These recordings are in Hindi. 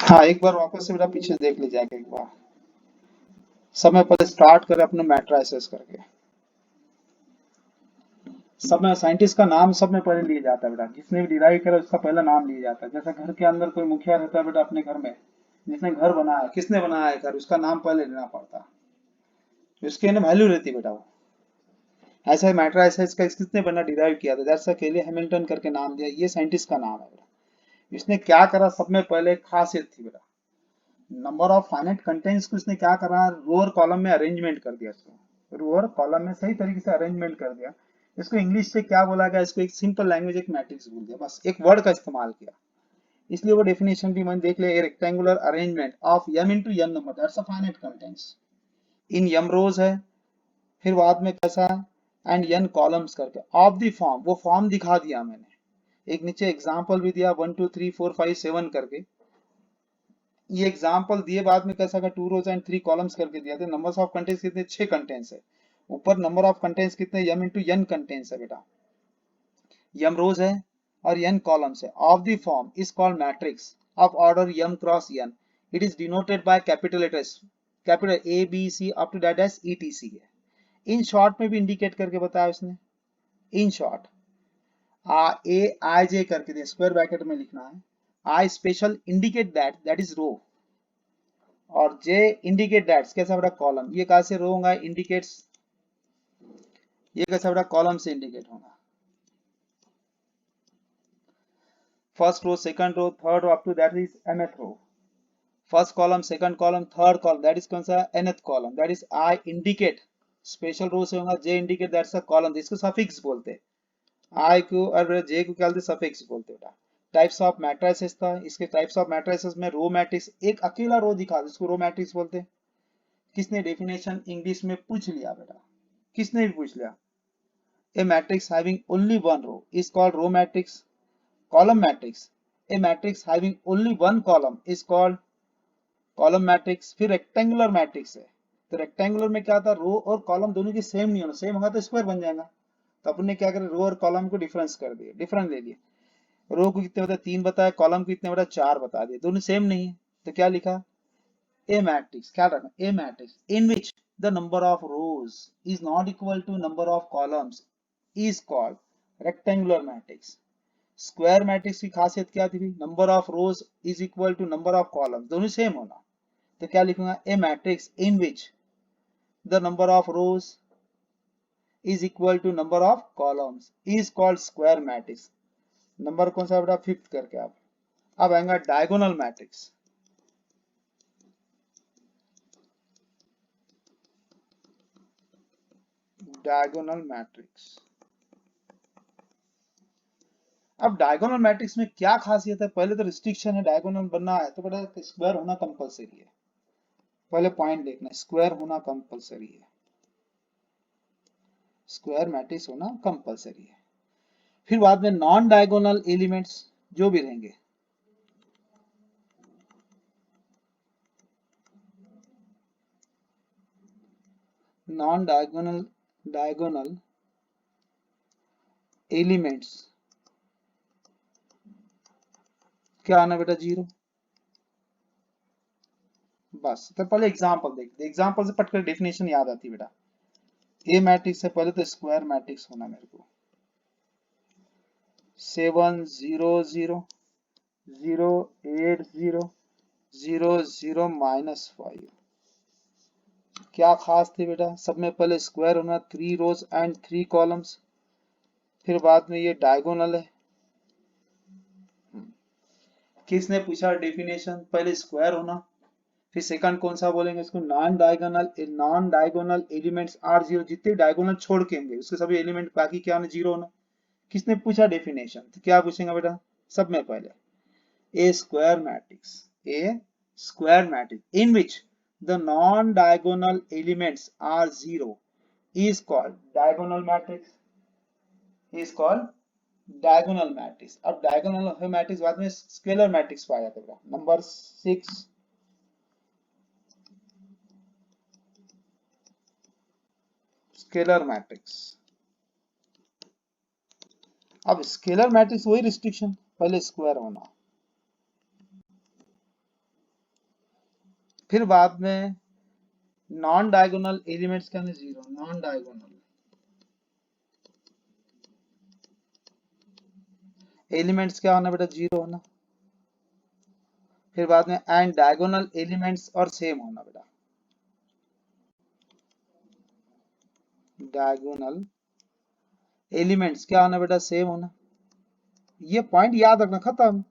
हाँ, एक बार वापस से बेटा पीछे देख लीजिए एक बार। समय पहले स्टार्ट करें अपने मैट्राइसेस करके। सब में साइंटिस्ट का नाम सब में पहले लिया जाता है बेटा, जिसने भी डिराइव करा उसका पहला नाम लिया जाता है। जैसे घर के अंदर कोई मुखिया रहता है बेटा अपने घर में, जिसने घर बनाया, किसने बनाया है घर, उसका नाम पहले लेना पड़ता है, उसकी ना वैल्यू रहती है बेटा वो। ऐसा मैट्राइसेस का किसने बना डिराइव किया था, जैसा केली हैमिल्टन करके नाम दिया, ये साइंटिस्ट का नाम है बेटा। इसने क्या करा, सब में पहले खासियत थी बेटा, नंबर ऑफ फाइनाइट कंटेंट्स को इसने क्या करा, रो और कॉलम में अरेंजमेंट कर दिया इसको, रो और कॉलम में सही तरीके से अरेंजमेंट कर दिया। इसको इंग्लिश से क्या बोला गया, इसको एक सिंपल लैंग्वेज एक मैट्रिक्स बोल दिया, बस एक वर्ड का इस्तेमाल किया। इसलिए वो डेफिनेशन भी मैंने देख लिया, ए rectangular arrangement of m into n number, that's a finite contents in m rows है, फिर बाद में कैसा है एंड n कॉलम्स करके ऑफ द फॉर्म, वो फॉर्म दिखा दिया मैंने, एक नीचे एग्जांपल भी दिया 1 2 3 4 5 7 करके, ये एग्जांपल दिए, बाद में कैसा का 2 रोज एंड 3 कॉलम्स करके दिया था। नंबर्स ऑफ कंटेंट्स कितने, 6 कंटेंट्स है। ऊपर नंबर ऑफ कंटेंट्स कितने, m इंटू n कंटेंट्स है बेटा, m रोज है और n कॉलम्स है, of the form is called matrix of order m cross n, it is denoted by capital letters, capital A B C up to that's ETC है। इन शॉर्ट में भी इंडिकेट करके बताया उसने, in short A I J करके दिया, स्क्वायर ब्रैकेट में लिखना है, I special indicate that is row, और जे इंडिकेट दैट्स कैसा बड़ा कॉलम, ये कहां से रो होगा, इंडिकेट्स, ये कैसा बड़ा कॉलम से इंडिकेट होगा, first row second row third row up to that is mth row, first column second column third column that is कौन सा, nth column, that is i indicate, special row से होगा j indicate that's a column, इसको सफिक्स बोलते हैं, आई को और जे को क्या बोलते, सफिक्स बोलते हैं बेटा। टाइप्स ऑफ मैट्रिसेस था, इसके टाइप्स ऑफ मैट्रिसेस में रो मैट्रिक्स, एक अकेला रो दिखा इसको रो मैट्रिक्स बोलते हैं। किसने डेफिनेशन इंग्लिश में पूछ लिया बेटा, किसने भी पूछ लिया, a matrix having only one row is called row matrix, column matrix, a matrix having only one column is called column matrix। फिर रेक्टेंगुलर मैट्रिक्स है, तो रेक्टेंगुलर में क्या था, रो और कॉलम दोनों की सेम नहीं होना, सेम होगा तो स्क्वायर बन जाएगा, तो अपन ने क्या करा, रो और कॉलम को डिफरेंस कर दिया, डिफरेंस ले लिया, रो को कितने बताया 3 बताया, कॉलम को कितने बताया 4 बता दिए, दोनों सेम नहीं है, तो क्या लिखा, a matrix, क्या रखना, a matrix in which the number of rows is not equal to number of columns is called rectangular matrix। Square matrix की खासियत क्या थी, number of rows is equal to number of columns, दोनों सेम होना, तो क्या लिखूंगा, a matrix in which the number of rows is equal to number of columns is called square matrix. Number कौन सा बेटा, फिफ्थ करके आप। अब आएगा डायगोनल मैट्रिक्स, डायगोनल मैट्रिक्स। अब डायगोनल मैट्रिक्स में क्या खासियत है, पहले तो रिस्ट्रिक्शन है, डायगोनल बनना है तो बेटा स्क्वायर होना कंपलसरी है, पहले पॉइंट देखना, स्क्वायर होना कंपलसरी है, स्क्वायर मैट्रिक्स होना कंपलसरी है। फिर बाद में नॉन डायगोनल एलिमेंट्स जो भी रहेंगे, नॉन डायगोनल, डायगोनल एलिमेंट्स क्या आना बेटा, जीरो। बस तो पहले एग्जांपल देखते, एग्जांपल से पटकर डेफिनेशन याद आती बेटा। ए मैट्रिक्स से पहले तो स्क्वायर मैट्रिक्स होना मेरे को, 7 0 0 0 8 0 0 0 -5, क्या खास थे बेटा, सब में पहले स्क्वायर होना, 3 रोज एंड 3 कॉलम्स, फिर बाद में ये डायगोनल है। किसने पूछा डेफिनेशन, पहले स्क्वायर होना, फिर सेकंड कौन सा बोलेंगे इसको, non diagonal, non diagonal elements are zero, जितने डायगोनल छोड़ के होंगे उसके सभी एलिमेंट बाकी क्या होना, जीरो होना। किसने पूछा डेफिनेशन, तो क्या पूछेंगे बेटा, सब में पहले a square matrix, a square matrix in which the non diagonal elements are zero is called diagonal matrix, is called diagonal matrix। अब diagonal मैट्रिक्स बाद में स्केलर मैट्रिक्स पाया जाता है, नंबर 6 स्केलर मैट्रिक्स। अब स्केलर मैट्रिक्स वही रिस्ट्रिक्शन, पहले स्क्वायर होना, फिर बाद में नॉन डायगोनल एलिमेंट्स क्या है, जीरो। नॉन डायगोनल एलिमेंट्स क्या होना बेटा, जीरो होना। फिर बाद में एंड डायगोनल एलिमेंट्स और सेम होना बेटा। डायगोनल एलिमेंट्स क्या होना बेटा, सेम होना। ये पॉइंट याद रखना, खत्म।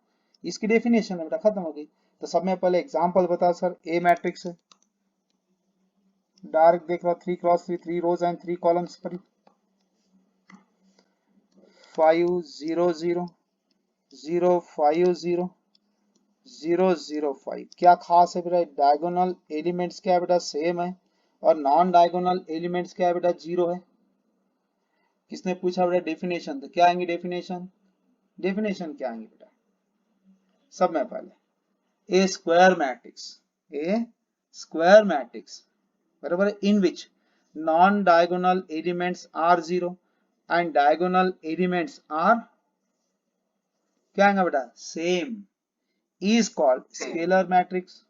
इसकी डेफिनेशन है बेटा, खत्म हो गई। तो सब में पहले एग्जांपल बता सर। ए मैट्रिक्स है, डार्क देख रहा, 3 क्रॉस 3, 3 रोज एंड 3 कॉलम्स पर 5 0 0 0 5 0 0 0 5। क्या खास है बेटा, डायगोनल एलिमेंट्स क्या है बेटा, सेम है। और नॉन डायगोनल एलिमेंट्स क्या है बेटा, जीरो है। किसने पूछा बेटा डेफिनेशन, तो क्या आएंगे डेफिनेशन। डेफिनेशन क्या आएंगे बेटा, सब में पहले a square matrix. A square matrix बराबर है, in which non diagonal elements are zero and diagonal elements are क्या आएगा बेटा, same, is called scalar matrix.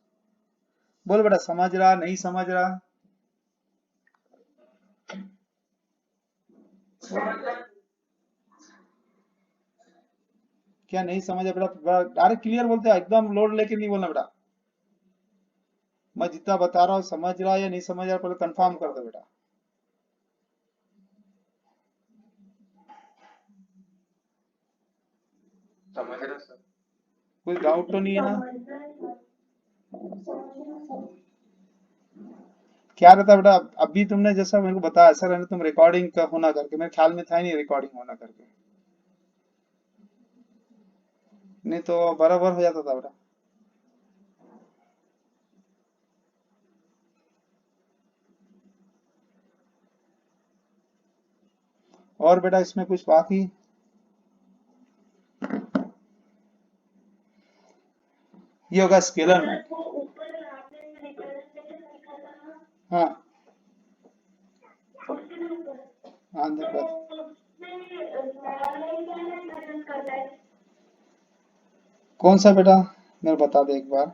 बोल बेटा, समझ रहा नहीं समझ रहा। क्या नहीं समझ बेटा, डायरेक्ट क्लियर बोलते हैं, एकदम लोड लेके नहीं बोलना बेटा। मैं जितना बता रहा हूँ समझ रहा या नहीं समझ रहा, पहले कंफर्म कर दो बेटा। समझ रहा सर, कोई डाउट तो नहीं है ना। क्या रहता बेटा, अभी तुमने जैसा मेरे को बताया सर, है ना, तुम रिकॉर्डिंग का होना करके, मेरे ख्याल में था ही नहीं रिकॉर्डिंग होना करके, नहीं तो बराबर हो जाता था बेटा। और बेटा इसमें कुछ बाकी, ये होगा स्केलर मैट्रिक्स। हाँ हाँ कौन सा बेटा, मेरे बता दे एक बार।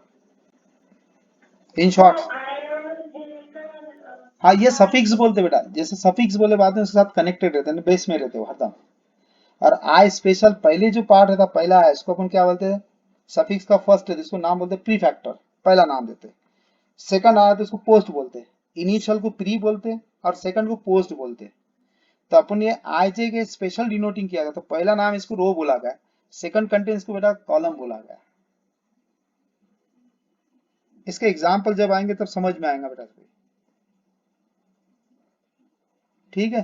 इन शॉर्ट, हाँ ये सफिक्स बोलते बेटा, जैसे सफिक्स बोले बाद में उसके साथ कनेक्टेड रहते हैं, बेस में रहते हो हरदम। और आई स्पेशल पहले जो पार्ट रहता, पहला है, इसको अपन क्या बोलते हैं, सफिक्स का फर्स्ट है जिसको नाम बोलते हैं प्री फैक्टर, पहला नाम देते हैं। सेकंड आया तो उसको पोस्ट बोलते हैं। इनिशियल को प्री बोलते हैं और सेकंड को पोस्ट बोलते हैं। तो अपन ये आईजे के स्पेशल डिनोटिंग किया गया, तो पहला नाम इसको रो बोला गया, सेकंड कंटेंट्स को बेटा कॉलम बोला गया। इसके एग्जाम्पल जब आएंगे तब समझ में आएगा बेटा। ठीक है,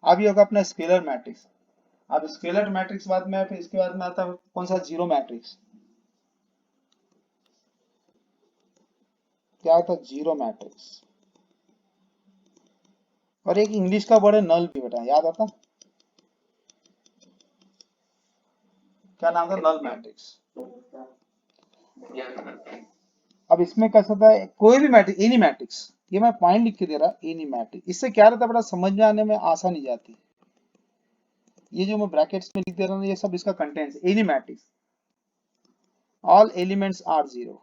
अब ये होगा अपना स्केलर मैट्रिक्स। अब स्केलर मैट्रिक्स बाद में, फिर इसके बाद में आता है कौन सा, जीरो मैट्रिक्स। क्या होता है, जीरो मैट्रिक्स। और एक इंग्लिश का वर्ड है नल भी बेटा, याद आता, क्या नाम था, नल मैट्रिक्स। अब इसमें कैसा था, कोई भी मैट्रिक्स, एनी मैट्रिक्स, ये मैं पॉइंट लिख के दे रहा, एनी मैट्रिक्स, इससे क्या रहता है बेटा, समझ में आने में आसानी जाती। ये जो मैं ब्रैकेट्स में लिख दे रहा हूँ, ये सब इसका contents, any matrix, all elements are zero.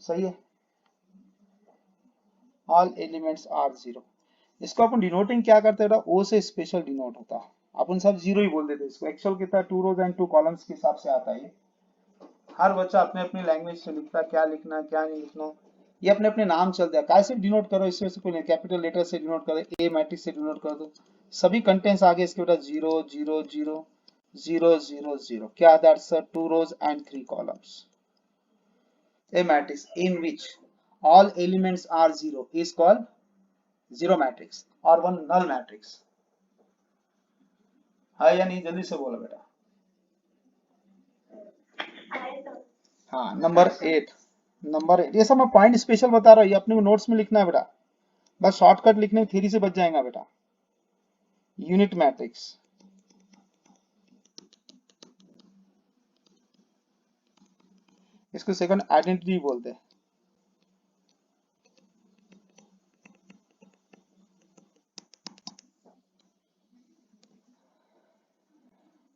सही है, ऑल एलिमेंट्स आर जीरो। इसको अपन डिनोटिंग क्या करते हैं, ओ से स्पेशल डिनोट होता है। अपन सब जीरो ही बोल देते इसको, एक्चुअल कितना 2 रोज एंड 2 कॉलम्स के हिसाब से आता है। हर बच्चा अपने अपनी लैंग्वेज से लिखता है, क्या लिखना है क्या नहीं लिखना, ये अपने अपने नाम चलते हैं, कैसे डिनोट करो इसमें से कोई कैपिटल लेटर से डिनोट करो, ए मैट्रिक्स से डिनोट कर दो, सभी कंटेंट्स आगे इसके बेटा 0 0 0 0 0 0, क्या that's 2 rows and 3 columns। A matrix in which all elements are zero is called zero matrix or one null matrix। है या नहीं, जल्दी से बोलो बेटा। हाँ नंबर 8, नंबर 8, ये सब मैं पॉइंट स्पेशल बता रहा हूँ, ये अपने को नोट्स में लिखना है बेटा, बस शॉर्टकट लिखने में थ्योरी से बच जाएगा बेटा। यूनिट मैट्रिक्स, इसको सेकंड आइडेंटिटी बोलते हैं।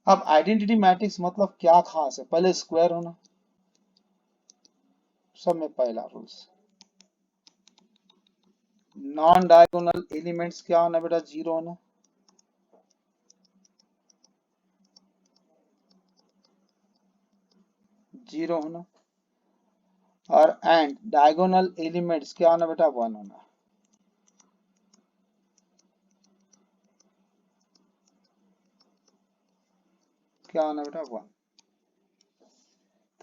अब आइडेंटिटी मैट्रिक्स मतलब क्या खास है? पहले स्क्वायर होना, सब में पहला रूल्स। नॉन डायगोनल एलिमेंट्स क्या होना बेटा? जीरो होना। जीरो होना। और एंड डायगोनल एलिमेंट्स क्या होना बेटा? वन होना। क्या होना बेटा? वन।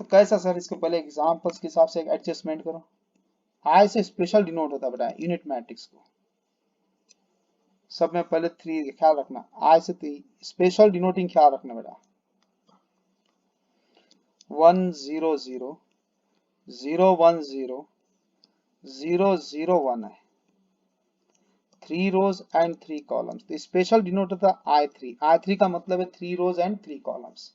तो कैसा सर? इसके पहले एग्जांपल्स के हिसाब से एक एडजस्टमेंट करो। आई से स्पेशल डिनोट होता है बेटा यूनिट मैट्रिक्स को। सब में पहले थ्री ख्याल रखना, आई से स्पेशल डिनोटिंग ख्याल रखना बेटा। 1 0 0 0 1 0 0 0 1 है, 3 रोज एंड 3 कॉलम्स। तो स्पेशल डिनोट होता है I3। I3 का मतलब है 3 rows and 3 columns.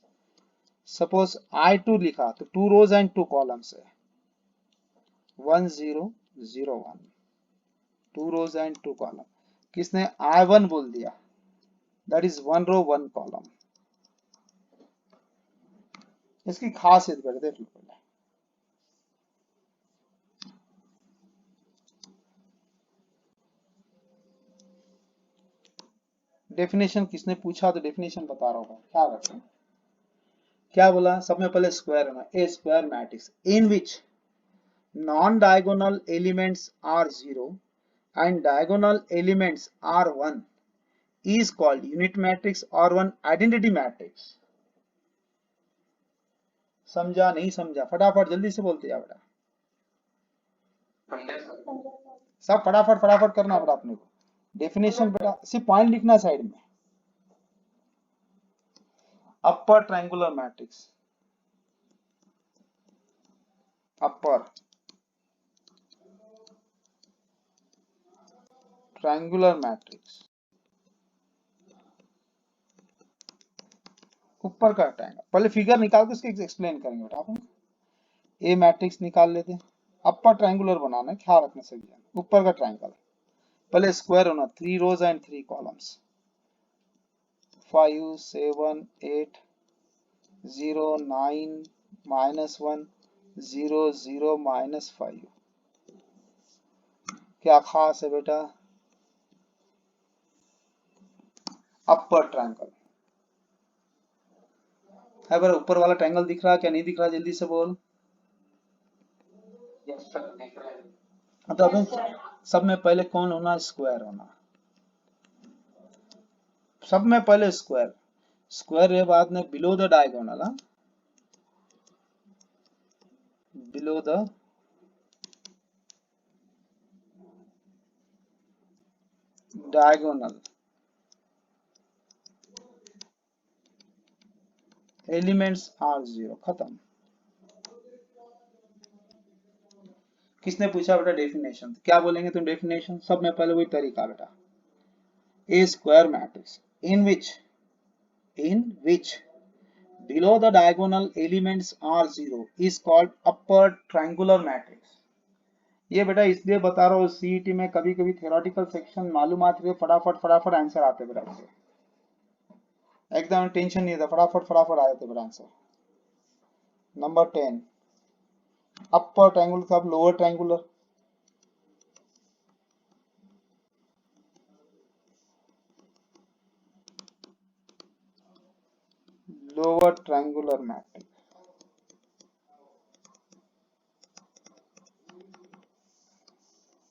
Suppose I2 लिखा तो 2 रोज एंड 2 कॉलम्स है, 1 0 0 1, 2 रोज एंड 2 कॉलम। किसने I1 बोल दिया? That is 1 row 1 column. इसकी खासियत बेटा देख लो पहले। डेफिनेशन किसने पूछा तो डेफिनेशन बता रहा हूँ, क्या रखें। क्या बोला? सब में पहले स्क्वायर होना, a square matrix in which non diagonal elements are zero and diagonal elements are one is called unit matrix or one identity matrix। समझा नहीं समझा? फटाफट जल्दी से बोलते जा बेटा, सब फटाफट फटाफट करना बेटा अपने को। डेफिनेशन बेटा सिर्फ पॉइंट लिखना साइड में। Upper triangular matrix, upper triangular matrix, ऊपर का ट्रायंगल। पहले फिगर निकाल के उसके एक्सप्लेन करेंगे बेटा अपन। ए मैट्रिक्स निकाल लेते हैं, अपर ट्रायंगुलर बनाना है, ख्याल रखना सभी। ऊपर का ट्रायंगल पहले स्क्वायर होना, 3 रोज एंड 3 कॉलम्स, 5 7 8 0 9 -1 0 0 -5। क्या खास है बेटा? अपर ट्रायंगल है बेटा। ऊपर वाला ट्रायंगल दिख रहा है क्या? नहीं दिख रहा? जल्दी से बोल। यस सर देख रहे हैं। तो अपन सब में पहले कौन होना? स्क्वायर होना। सब में पहले स्क्वायर, स्क्वायर है बाद में below the diagonal. Below the diagonal elements are zero. खत्म। किसने पूछा बेटा डेफिनेशन? क्या बोलेंगे तुम डेफिनेशन? सब में पहले वही तरीका बेटा। A square matrix in which below the diagonal elements are zero is called upper triangular matrix। ये बेटा इसलिए बता रहा हूँ, सीईटी में कभी कभी थ्योरेटिकल सेक्शन मालूम आती है, फटाफट फटाफट आंसर आते बेटा इससे। एकदम टेंशन नहीं था, फटाफट फटाफट आ जाते बेटा आंसर। नंबर 10 अपर ट्रायंगुलर का lower triangular. Lower triangular matrix.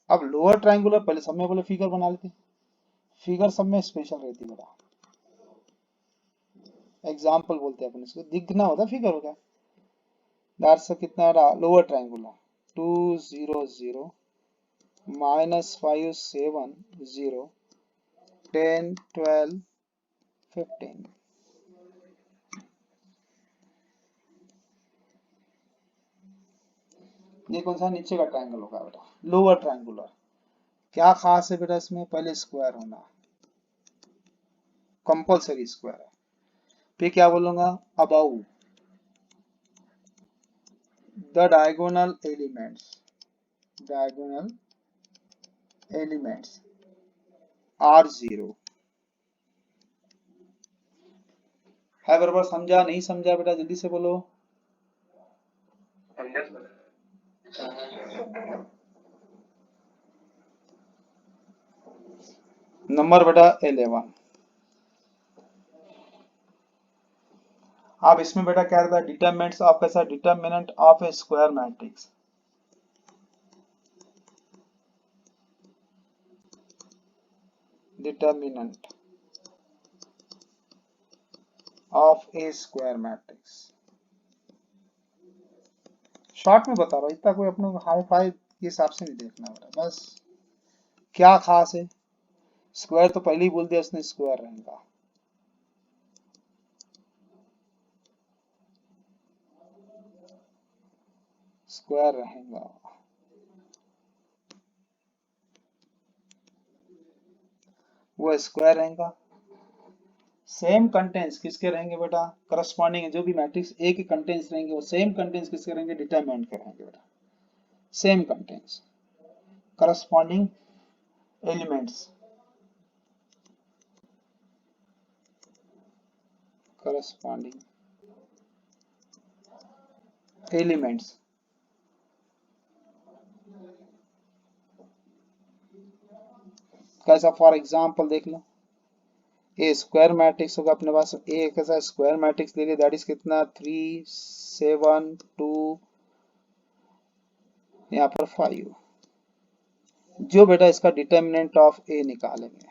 अब लोअर ट्रायंगुलर पहले सब में पहले फिगर बना लेते। फिगर सब में स्पेशल रहती है बेटा। एग्जाम्पल बोलते हैं अपन इसको, दिखना होता फिगर होगा। दैट्स कितना रहा? Lower triangular 2 0 0 -5 7 0 10 12 15। ये कौन सा नीचे का ट्रायंगल होगा बेटा? Lower triangular. क्या खास है बेटा इसमें? पहले स्क्वायर होना, कंपलसरी स्क्वायर है। फिर क्या बोलूंगा? Above the diagonal elements are zero है बराबर? समझा नहीं समझा बेटा जल्दी से बोलो। नंबर बेटा 11। अब इसमें बेटा क्या रहता है, डिटरमिनेंट्स ऑफ कैसा, determinant of A square matrix. Determinant of A square matrix. Short में बता रहा हूँ, इतना कोई अपने को हाई फाई के हिसाब से नहीं देखना बेटा। बस क्या खास है, स्क्वायर तो पहले ही बोल दिया उसने, स्क्वायर रहेगा। स्क्वायर रहेगा, वो स्क्वायर रहेगा। सेम कंटेंट्स किसके रहेंगे बेटा, करस्पॉन्डिंग जो भी मैट्रिक्स ए के कंटेंट्स रहेंगे वो सेम कंटेंट्स किसके रहेंगे, डिटरमिनेंट के रहेंगे बेटा। Same contents, corresponding elements, corresponding elements. कैसा, फॉर एग्जांपल देख लो, ए स्क्वायर मैट्रिक्स होगा अपने पास, ए कैसा स्क्वायर मैट्रिक्स ले लिया, दैट इज कितना 3 7 2 यहाँ पर 5। जो बेटा इसका डिटरमिनेंट ऑफ ए निकालेंगे,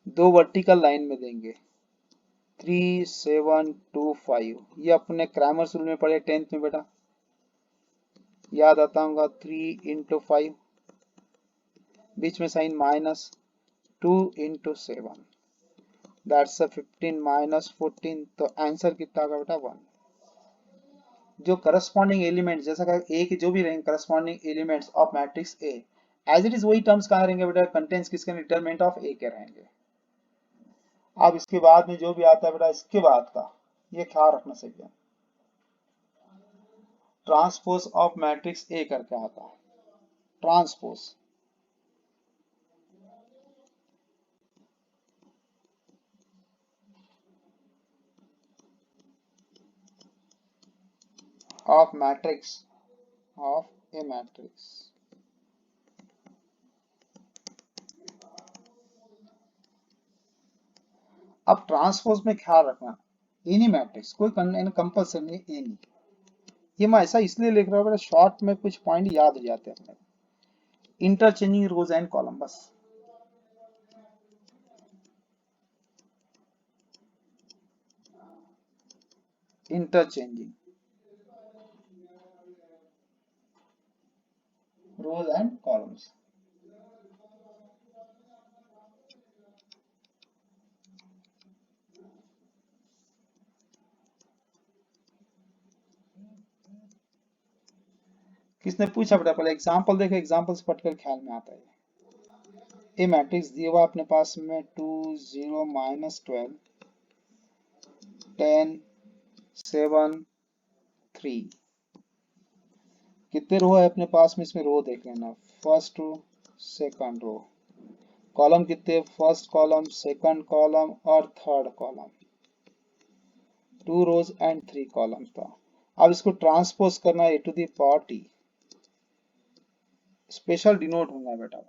दो वर्टिकल लाइन में देंगे 3 7 2 5। ये अपने क्रैमर्स रूल में पढ़े 10th में बेटा, याद आता होगा। 3 इंटू 5, बीच में sign minus, 2 into 7, that's 15 minus 14। तो आंसर कितना होगा बेटा 1। जो करस्पॉन्डिंग एलिमेंट्स, जैसा कि ए के जो भी रहेंगे corresponding elements of matrix A, as it is वही टर्म्स कहाँ रहेंगे बेटा, कंटेंट्स किसके, डिटरमिनेंट ऑफ ए के रहेंगे। अब इसके बाद में जो भी आता है बेटा, इसके बाद का ये ख्याल रखना चाहिए, ट्रांसपोज ऑफ मैट्रिक्स ए करके आता है। Transpose of matrix of A matrix. अब ट्रांसपोज में ख्याल रखना, एनी मैट्रिक्स, कोई कंपल्सरी नहीं, एनी। ये मैं ऐसा इसलिए लिख रहा हूँ, शॉर्ट में कुछ पॉइंट याद हो जाते हैं अपने। इंटरचेंजिंग रोज एंड कॉलम, बस इंटरचेंजिंग रोज एंड कॉलम्स। किसने पूछा बेटा, पहले एग्जांपल देखो, एग्जांपल से पटकर ख्याल में आता है। ए मैट्रिक्स दिया हुआ अपने पास में 2 0 माइनस 12 10 7 3। कितने रो है अपने पास में, इसमें रो देख लेना, first row second row. Column कितने, फर्स्ट कॉलम सेकंड कॉलम और third column, 2 rows and 3 columns था। अब इसको ट्रांसपोज करना A to the power T, special denote होगा बेटा।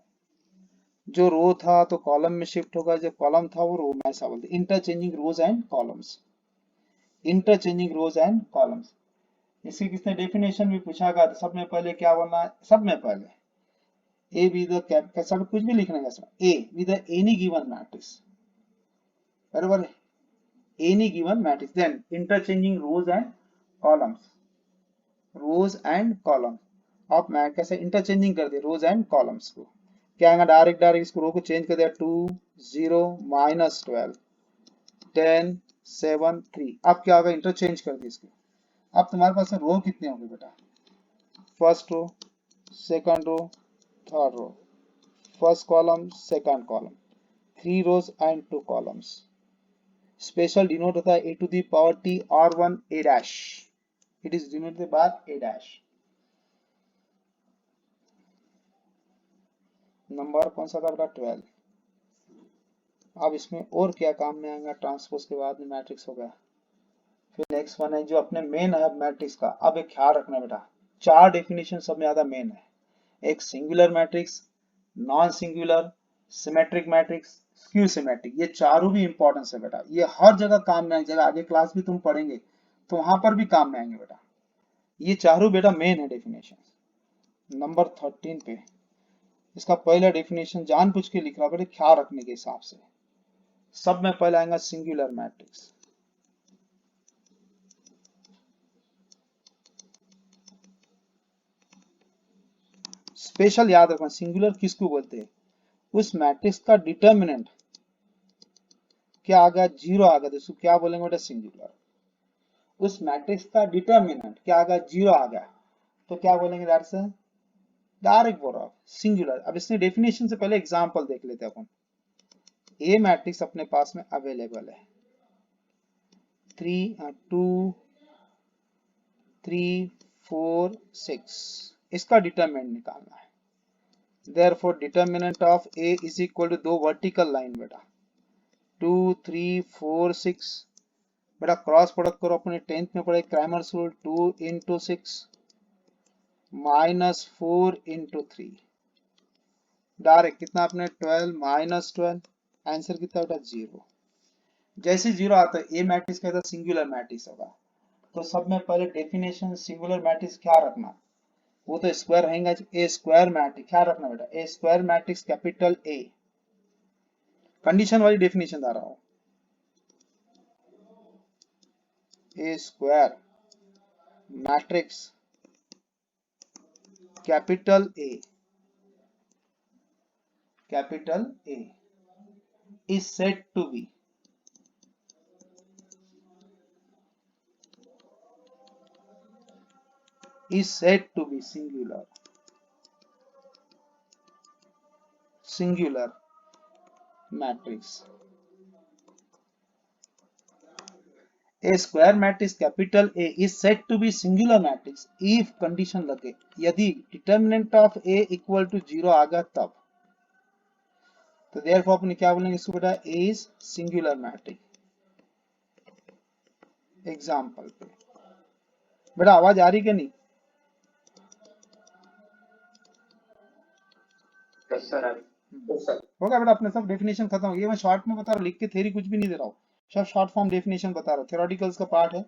जो रो था तो कॉलम में शिफ्ट होगा, जो कॉलम था वो रो में, ऐसा बोलते interchanging rows and columns. Interchanging rows and columns, इसकी किसने डेफिनेशन भी पूछा गया, तो सब में पहले क्या बोलना है, सब में पहले ए विद द, सब कुछ भी लिखने का, a with any given matrix, बराबर, any given matrix, then interchanging rows and columns, rows and column. आप मैं कैसे इंटरचेंजिंग कर दिया रोज एंड कॉलम्स को, क्या आएगा, डायरेक्ट डायरेक्ट इसको रो को चेंज कर दिया, 2 0 माइनस 12 10 7 3। अब क्या होगा, इंटरचेंज कर दिया इसको। अब तुम्हारे पास रो कितने होंगे बेटा, first row second row third row, first column second column, 3 rows and 2 columns. Special denote होता है A to the power T are one A dash, it is denoted by A dash. नंबर कौन सा था बेटा, 12। अब इसमें और क्या काम में आएगा, ट्रांसपोज के बाद में मैट्रिक्स हो गया, फिर नेक्स्ट वन है जो अपने मेन है मैट्रिक्स का। अब एक ख्याल रखना बेटा, चार डेफिनेशन सब में ज्यादा मेन है। एक singular matrix, non singular, symmetric matrix, skew symmetric, ये चारों भी इंपॉर्टेंस है बेटा। ये हर जगह काम में आएंगे, आगे क्लास भी तुम पढ़ेंगे तो वहां पर भी काम में आएंगे बेटा। ये चारों बेटा मेन है डेफिनेशन। नंबर 13 पे इसका पहला डेफिनेशन जानबूझ के लिख रहा बेटा ख्याल रखने के हिसाब से। सब में पहले आएगा सिंगुलर मैट्रिक्स। स्पेशल याद रखना, सिंगुलर किसको बोलते हैं? उस मैट्रिक्स का डिटर्मिनेंट क्या आ गया, जीरो आ गया, दोस्तों क्या बोलेंगे बेटा, सिंगुलर। उस मैट्रिक्स का डिटर्मिनेंट क्या आ गया, जीरो आ गया, तो क्या बोलेंगे, दैट्स डायरेक्ट बोल रहा सिंगुलर। अब इसने डेफिनेशन से पहले एग्जांपल देख लेते हैं अपन। ए मैट्रिक्स अपने पास में अवेलेबल है, 3 2 3 4 6, इसका डिटर्मिनेंट निकालना है। Therefore determinant of A is equal to दो वर्टिकल लाइन बेटा, 2 3 4 6 बेटा, क्रॉस प्रोडक्ट करो, अपने 10th में पढ़े Cramer's rule, 2 into 6 minus 4 into 3, direct कितना अपने 12 माइनस 12, आंसर कितना बेटा, 0। जैसे 0 आता है ए मैट्रिक्स कहता सिंगुलर मैट्रिक्स होगा। तो सब में पहले डेफिनेशन सिंगुलर मैट्रिक्स क्या रखना, वो तो स्क्वायर रहेगा, ए स्क्वायर मैट्रिक्स क्या रखना बेटा, a square matrix capital A. Condition वाली डेफिनेशन आ रहा हूं, a square matrix capital A is said to be singular matrix। A square matrix capital A is said to be singular matrix if condition लगे, यदि determinant of A equal to 0 आ गया तब। तो therefore अपन क्या बोलेंगे इसको बेटा, A is singular matrix। Example पे बेटा आवाज आ रही कि नहीं? होगा बेटा, अपने सब डेफिनेशन खत्म हो गया। मैं शॉर्ट में बता रहा हूँ, लिख के थ्योरी कुछ भी नहीं दे रहा हूँ, सब शॉर्ट फॉर्म डेफिनेशन बता रहा हूँ, थ्योरेटिकल्स का पार्ट है।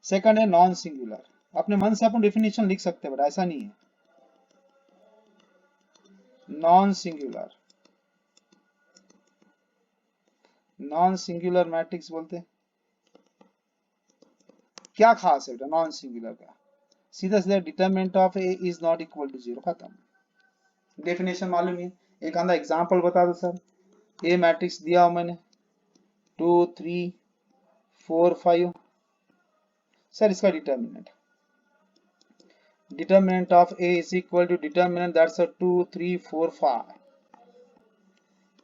सेकंड है नॉन सिंगुलर, अपने मन से अपन डेफिनेशन लिख सकते हैं बेटा, ऐसा नहीं है। नॉन सिंगुलर मैट्रिक्स बोलते हैं। क्या खास है बेटा नॉन सिंगुलर का, सीधा सीधा determinant of A is not equal to 0, खत्म। डेफिनेशन मालूम है, एक आधा एग्जांपल बता दो सर। ए मैट्रिक्स दिया हो मैंने 2 3 4 5, सर इसका determinant of A is equal to determinant that's 2 3 4 5,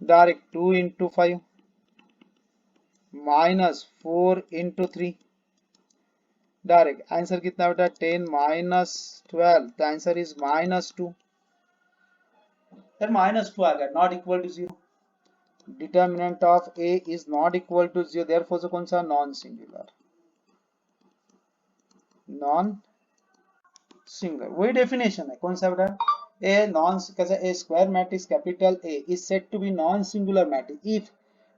direct 2 into 5 minus 4 into 3, direct answer कितना बेटा, 10 माइनस 12, द आंसर इज -2। -2 आ गया, not equal to 0। Determinant of A is not equal to 0, therefore से कौन सा, नॉन सिंगुलर। वही डेफिनेशन है, कौन सा बेटा, ए नॉन कैसे, a square matrix capital A is said to be non singular matrix if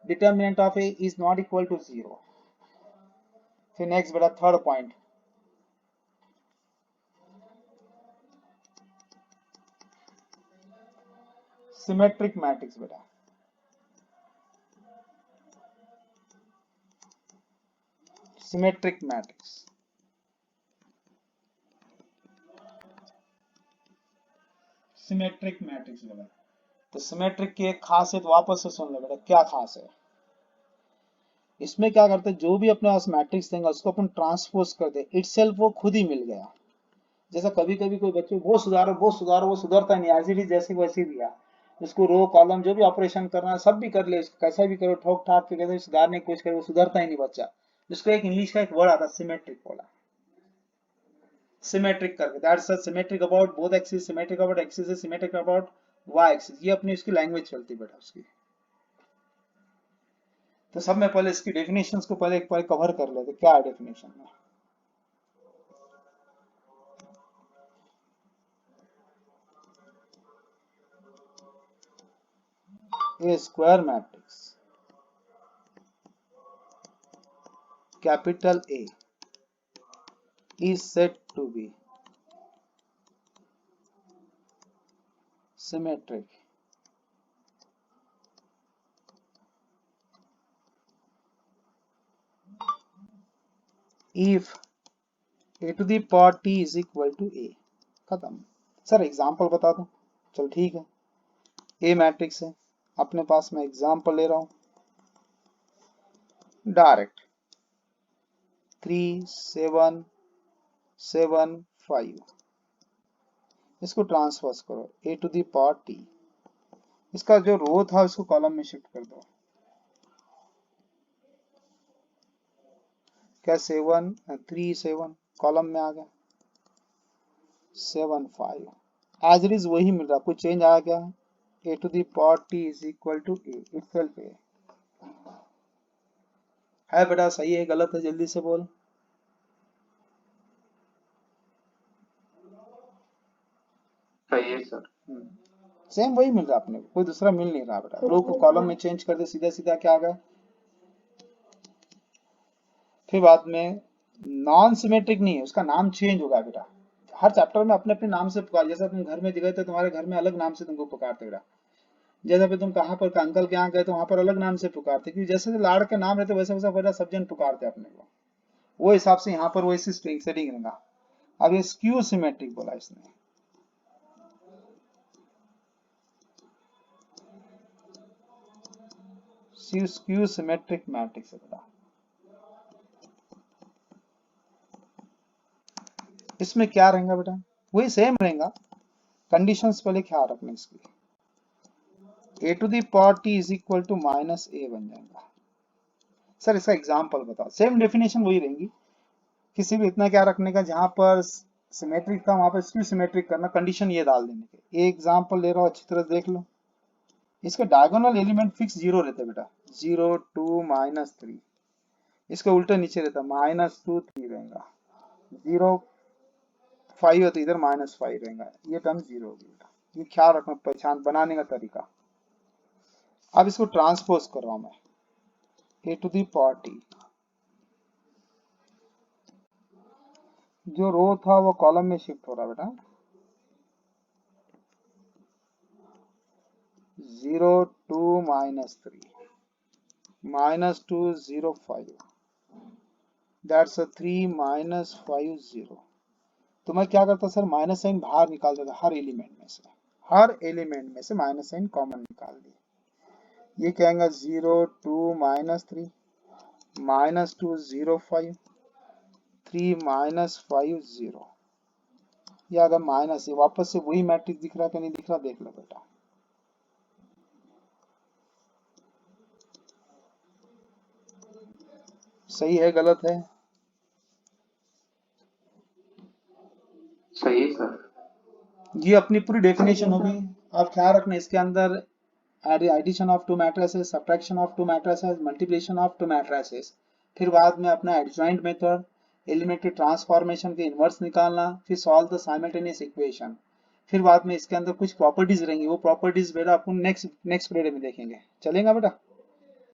determinant of A is not equal to 0। फिर नेक्स्ट बेटा थर्ड पॉइंट, सिमेट्रिक मैट्रिक्स बेटा। सिमेट्रिक मैट्रिक्स, बेटा। तो सिमेट्रिक की एक खासियत वापस से सुन ले बेटा, क्या खास है इसमें, क्या करते हैं, जो भी अपने पास मैट्रिक्स देंगे उसको अपन ट्रांसपोज कर दे, इटसेल्फ वो खुद ही मिल गया। जैसा कभी कभी कोई बच्चे वो सुधारो वो सुधरता नहीं, एज इट इज जैसे वैसे दिया, उसको रो कॉलम जो भी ऑपरेशन करना है सब भी कर ले, कैसा भी करो, ठोक ठाक के कैसे सुधारने की कोशिश करे, वो सुधरता ही नहीं बच्चा। जिसको एक इंग्लिश का एक वर्ड आता है सिमेट्रिक बोला, सिमेट्रिक करके, that's symmetric about both axis, symmetric about axis, symmetric about Y axis, ये अपनी उसकी लैंग्वेज चलती बेटा उसकी। तो सब में पहले इसकी डेफिनेशंस को पहले एक बार कवर कर लेते, क्या है डेफिनेशन में। A square matrix, capital A, is said to be symmetric if A to the power T is equal to A। खत्म। सर एग्जाम्पल बता दो। चल ठीक है, ए मैट्रिक्स है अपने पास, मैं एग्जाम्पल ले रहा हूं डायरेक्ट 3 7 7 5। इसको ट्रांसपोज करो ए टू द पावर टी, इसका जो रो था उसको कॉलम में शिफ्ट कर दो। क्या 7 3 7 कॉलम में आ गया, 7 5 एज इट इज वही मिल रहा, कोई चेंज आ गया। A to the power T is equal to A, itself A है बेटा। सही है गलत है जल्दी से बोल। सही है सर। सेम वही मिल रहा अपने को, कोई दूसरा मिल नहीं रहा बेटा। रो को कॉलम में चेंज कर दे, सीधा सीधा क्या आ गया। फिर बाद में नॉन सिमेट्रिक नहीं है, उसका नाम चेंज होगा बेटा। हर चैप्टर में अपने अपने नाम से पुकार, जैसा तुम घर में गए थे तुम्हारे घर में अलग नाम से तुमको पुकारते बेटा। जैसे फिर तुम कहाँ पर अंकल के यहाँ गए तो वहां पर अलग नाम से पुकारते, क्योंकि जैसे लाड़ के नाम रहते वैसे वैसा बेटा सब जन पुकारते अपने को। वो हिसाब से यहाँ पर वैसी सेटिंग रहेगा। अब ये स्क्यू सिमेट्रिक बोला इसने, स्क्यू सिमेट्रिक मैट्रिक्स है बेटा। इसमें क्या रहेगा बेटा, वही सेम रहेगा, कंडीशंस पहले ख्याल रखना इसकी। A to the power T is equal to minus A बन जाएगा। सर इसका एग्जांपल बताओ, सेम डेफिनेशन वही रहेंगी, किसी भी इतना क्या रखने का, जहां पर सिमेट्रिक था वहां पर स्क्यू सिमेट्रिक करना, कंडीशन ये डाल देने के। ये एग्जांपल ले रहा हूं, अच्छी तरह देख लो। इसके डायगोनल एलिमेंट फिक्स 0 रहते बेटा, 0 2 -3। इसके उल्टे नीचे रहता -2 3 रहेगा, 0 5 है तो इधर -5 रहेगा, ये टर्म 0 होगी बेटा। ये ख्याल रखना, पहचान बनाने का तरीका। अब इसको ट्रांसपोज कर रहा हूं मैं, ए टू दी पावर टी, जो रो था वो कॉलम में शिफ्ट हो रहा बेटा। 0 2 -3 -2 0 5, दैट्स अ 3 -5 0। तो मैं क्या करता सर, माइनस साइन बाहर निकाल देता, हर एलिमेंट में से, हर एलिमेंट में से माइनस साइन कॉमन निकाल दिए। ये क्या आएगा, 0 2 -3 -2 0 5 3 -5 0। ये अगर माइनस, ये वापस से वही मैट्रिक्स दिख रहा है कि नहीं दिख रहा, देख लो बेटा। सही है गलत है, सही है सर। ये अपनी पूरी डेफिनेशन होगी। आप ख्याल रखना इसके अंदर addition of two matrices, subtraction of two matrices, multiplication of two matrices, फिर बाद में अपना एडजॉइंट मेथड, एलिमेंट्री ट्रांसफॉर्मेशन के इनवर्स निकालना, फिर सॉल्व द साइमल्टेनियस इक्वेशन। फिर बाद में इसके अंदर कुछ प्रॉपर्टीज रहेंगी, वो प्रॉपर्टीज बेटा अपन नेक्स्ट पीरियड में देखेंगे। चलेगा बेटा।